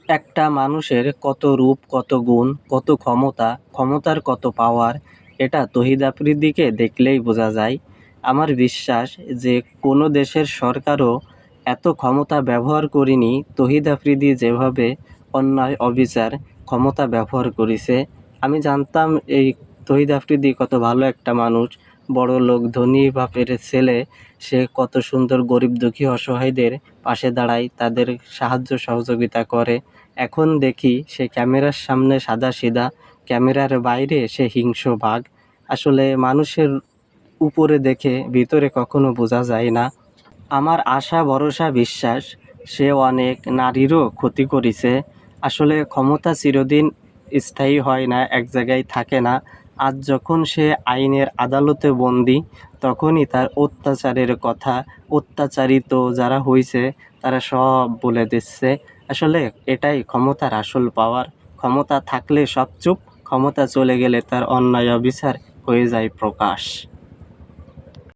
একটা মানুষের কত রূপ, কত গুণ, কত ক্ষমতা, ক্ষমতার কত পাওয়ার, এটা তহিদ আফ্রিদিকে দেখলেই বোঝা যায়। আমার বিশ্বাস যে কোনো দেশের সরকারও এত ক্ষমতা ব্যবহার করেনি তহিদ আফ্রিদি যেভাবে অন্যায় অবিচার ক্ষমতা ব্যবহার করেছে। আমি জানতাম এই তহিদ আফ্রিদি কত ভালো একটা মানুষ, বড়লোক ধনী বাপের ছেলে। সে কত সুন্দর গরিব দুঃখী অসহায়দের পাশে দাঁড়ায়, তাদের সাহায্য সহযোগিতা করে। এখন দেখি সে ক্যামেরার সামনে সাদাসিধা, ক্যামেরার বাইরে সে হিংস্র বাঘ। আসলে মানুষের উপরে দেখে ভিতরে কখনো বোঝা যায় না। আমার আশা ভরসা বিশ্বাস সে অনেক নারীরও ক্ষতি করেছে। আসলে ক্ষমতা চিরদিন স্থায়ী হয় না, এক জায়গায় থাকে না। আজ যখন সে আইনের আদালতে বন্দী, তখনই তার অত্যাচারের কথা অত্যাচারিত যারা হয়েছে তারা সব বলে দিচ্ছে। আসলে এটাই ক্ষমতার আসল পাওয়ার। ক্ষমতা থাকলে সব চুপ, ক্ষমতা চলে গেলে তার অন্যায় অবিচার হয়ে যায় প্রকাশ।